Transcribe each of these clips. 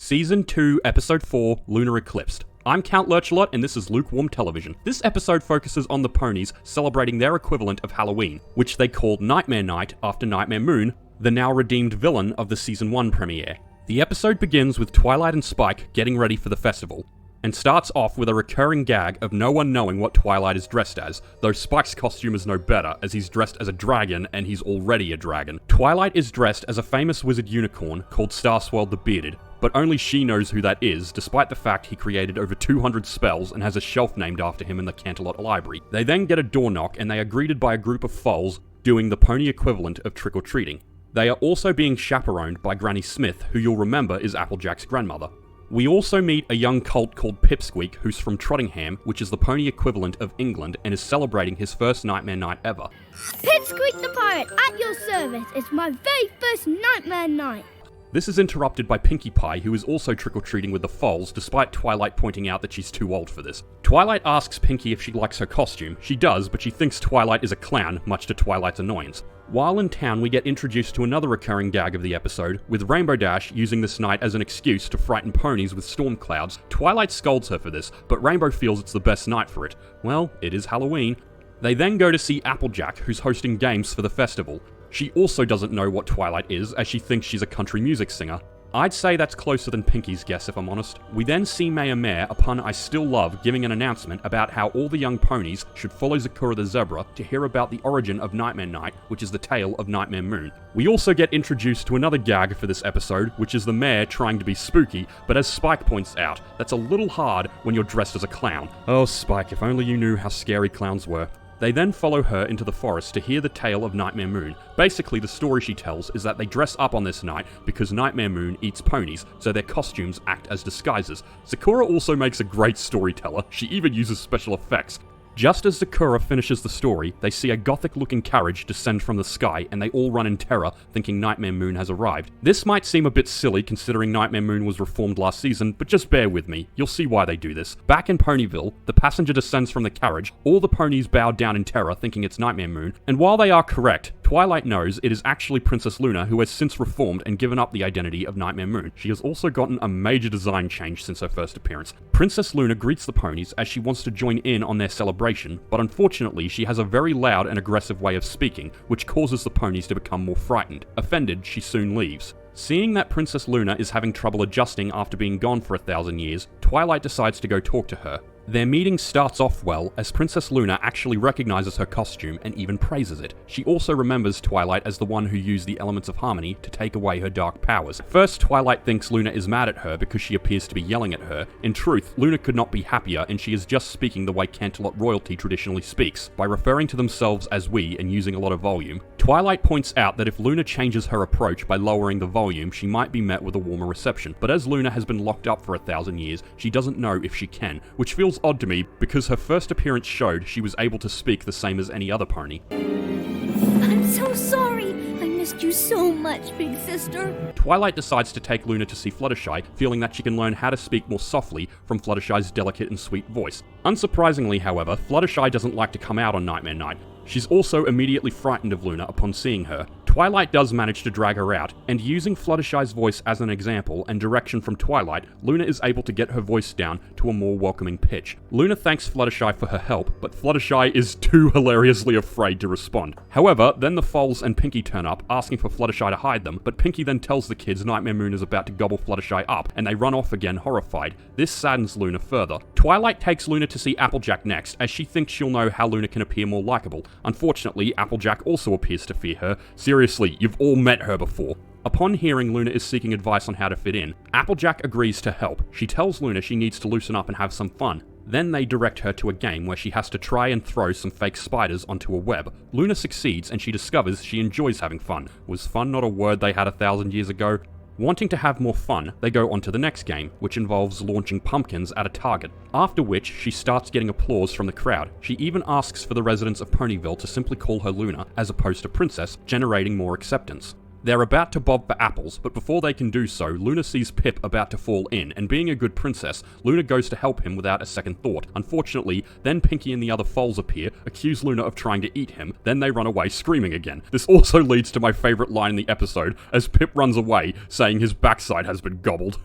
Season 2, Episode 4, Lunar Eclipsed. I'm Count Lurchalot, and this is Lukewarm Television. This episode focuses on the ponies celebrating their equivalent of Halloween, which they called Nightmare Night after Nightmare Moon, the now redeemed villain of the Season 1 premiere. The episode begins with Twilight and Spike getting ready for the festival, and starts off with a recurring gag of no one knowing what Twilight is dressed as, though Spike's costume is no better, as he's dressed as a dragon and he's already a dragon. Twilight is dressed as a famous wizard unicorn called Starswirl the Bearded, but only she knows who that is, despite the fact he created over 200 spells and has a shelf named after him in the Canterlot Library. They then get a door knock and they are greeted by a group of foals doing the pony equivalent of trick-or-treating. They are also being chaperoned by Granny Smith, who you'll remember is Applejack's grandmother. We also meet a young colt called Pipsqueak, who's from Trottingham, which is the pony equivalent of England, and is celebrating his first Nightmare Night ever. Pipsqueak the pirate, at your service. It's my very first Nightmare Night. This is interrupted by Pinkie Pie, who is also trick-or-treating with the foals, despite Twilight pointing out that she's too old for this. Twilight asks Pinkie if she likes her costume. She does, but she thinks Twilight is a clown, much to Twilight's annoyance. While in town, we get introduced to another recurring gag of the episode, with Rainbow Dash using this night as an excuse to frighten ponies with storm clouds. Twilight scolds her for this, but Rainbow feels it's the best night for it. Well, it is Halloween. They then go to see Applejack, who's hosting games for the festival. She also doesn't know what Twilight is, as she thinks she's a country music singer. I'd say that's closer than Pinkie's guess, if I'm honest. We then see Mayor Mare, a pun I still love, giving an announcement about how all the young ponies should follow Zakura the zebra to hear about the origin of Nightmare Night, which is the tale of Nightmare Moon. We also get introduced to another gag for this episode, which is the mayor trying to be spooky, but as Spike points out, that's a little hard when you're dressed as a clown. Oh, Spike, if only you knew how scary clowns were. They then follow her into the forest to hear the tale of Nightmare Moon. Basically, the story she tells is that they dress up on this night because Nightmare Moon eats ponies, so their costumes act as disguises. Zakura also makes a great storyteller. She even uses special effects. Just as Zakura finishes the story, they see a gothic-looking carriage descend from the sky, and they all run in terror, thinking Nightmare Moon has arrived. This might seem a bit silly considering Nightmare Moon was reformed last season, but just bear with me, you'll see why they do this. Back in Ponyville, the passenger descends from the carriage, all the ponies bow down in terror thinking it's Nightmare Moon, and while they are correct, Twilight knows it is actually Princess Luna, who has since reformed and given up the identity of Nightmare Moon. She has also gotten a major design change since her first appearance. Princess Luna greets the ponies as she wants to join in on their celebration, but unfortunately she has a very loud and aggressive way of speaking, which causes the ponies to become more frightened. Offended, she soon leaves. Seeing that Princess Luna is having trouble adjusting after being gone for 1,000 years, Twilight decides to go talk to her. Their meeting starts off well, as Princess Luna actually recognizes her costume and even praises it. She also remembers Twilight as the one who used the elements of harmony to take away her dark powers. First, Twilight thinks Luna is mad at her because she appears to be yelling at her. In truth, Luna could not be happier, and she is just speaking the way Canterlot royalty traditionally speaks, by referring to themselves as we and using a lot of volume. Twilight points out that if Luna changes her approach by lowering the volume, she might be met with a warmer reception. But as Luna has been locked up for 1,000 years, she doesn't know if she can, which feels odd to me because her first appearance showed she was able to speak the same as any other pony. I'm so sorry. I missed you so much, big sister. Twilight decides to take Luna to see Fluttershy, feeling that she can learn how to speak more softly from Fluttershy's delicate and sweet voice. Unsurprisingly, however, Fluttershy doesn't like to come out on Nightmare Night. She's also immediately frightened of Luna upon seeing her. Twilight does manage to drag her out, and using Fluttershy's voice as an example and direction from Twilight, Luna is able to get her voice down to a more welcoming pitch. Luna thanks Fluttershy for her help, but Fluttershy is too hilariously afraid to respond. However, then the foals and Pinkie turn up, asking for Fluttershy to hide them, but Pinkie then tells the kids Nightmare Moon is about to gobble Fluttershy up, and they run off again horrified. This saddens Luna further. Twilight takes Luna to see Applejack next, as she thinks she'll know how Luna can appear more likable. Unfortunately, Applejack also appears to fear her. Seriously, you've all met her before. Upon hearing Luna is seeking advice on how to fit in, Applejack agrees to help. She tells Luna she needs to loosen up and have some fun. Then they direct her to a game where she has to try and throw some fake spiders onto a web. Luna succeeds and she discovers she enjoys having fun. Was fun not a word they had 1,000 years ago? Wanting to have more fun, they go on to the next game, which involves launching pumpkins at a target, after which she starts getting applause from the crowd. She even asks for the residents of Ponyville to simply call her Luna, as opposed to Princess, generating more acceptance. They're about to bob for apples, but before they can do so, Luna sees Pip about to fall in, and being a good princess, Luna goes to help him without a second thought. Unfortunately, then Pinkie and the other foals appear, accuse Luna of trying to eat him, then they run away screaming again. This also leads to my favourite line in the episode, as Pip runs away, saying his backside has been gobbled.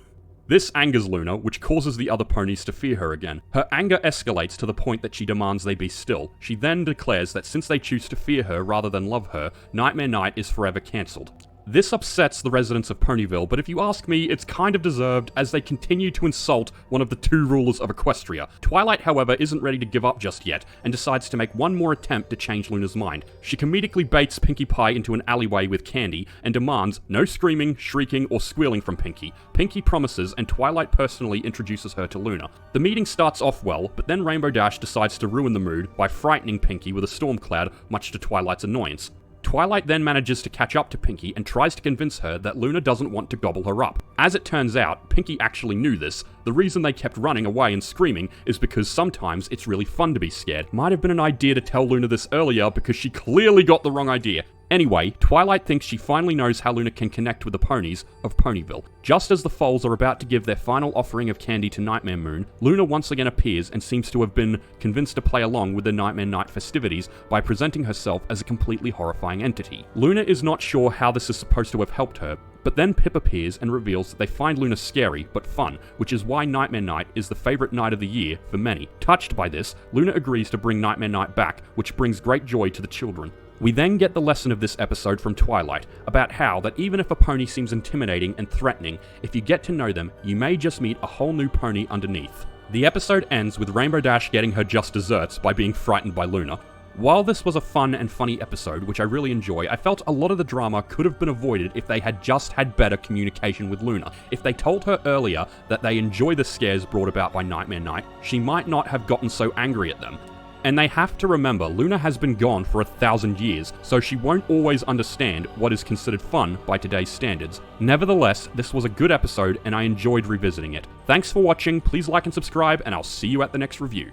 This angers Luna, which causes the other ponies to fear her again. Her anger escalates to the point that she demands they be still. She then declares that since they choose to fear her rather than love her, Nightmare Night is forever cancelled. This upsets the residents of Ponyville, but if you ask me, it's kind of deserved as they continue to insult one of the 2 rulers of Equestria. Twilight, however, isn't ready to give up just yet, and decides to make one more attempt to change Luna's mind. She comedically baits Pinkie Pie into an alleyway with Candy, and demands no screaming, shrieking, or squealing from Pinkie. Pinkie promises, and Twilight personally introduces her to Luna. The meeting starts off well, but then Rainbow Dash decides to ruin the mood by frightening Pinkie with a storm cloud, much to Twilight's annoyance. Twilight then manages to catch up to Pinkie and tries to convince her that Luna doesn't want to gobble her up. As it turns out, Pinkie actually knew this. The reason they kept running away and screaming is because sometimes it's really fun to be scared. Might have been an idea to tell Luna this earlier because she clearly got the wrong idea. Anyway, Twilight thinks she finally knows how Luna can connect with the ponies of Ponyville. Just as the foals are about to give their final offering of candy to Nightmare Moon, Luna once again appears and seems to have been convinced to play along with the Nightmare Night festivities by presenting herself as a completely horrifying entity. Luna is not sure how this is supposed to have helped her, but then Pip appears and reveals that they find Luna scary, but fun, which is why Nightmare Night is the favourite night of the year for many. Touched by this, Luna agrees to bring Nightmare Night back, which brings great joy to the children. We then get the lesson of this episode from Twilight, about how that even if a pony seems intimidating and threatening, if you get to know them, you may just meet a whole new pony underneath. The episode ends with Rainbow Dash getting her just desserts by being frightened by Luna. While this was a fun and funny episode, which I really enjoy, I felt a lot of the drama could have been avoided if they had just had better communication with Luna. If they told her earlier that they enjoy the scares brought about by Nightmare Night, she might not have gotten so angry at them. And they have to remember, Luna has been gone for 1,000 years, so she won't always understand what is considered fun by today's standards. Nevertheless, this was a good episode and I enjoyed revisiting it. Thanks for watching, please like and subscribe, and I'll see you at the next review.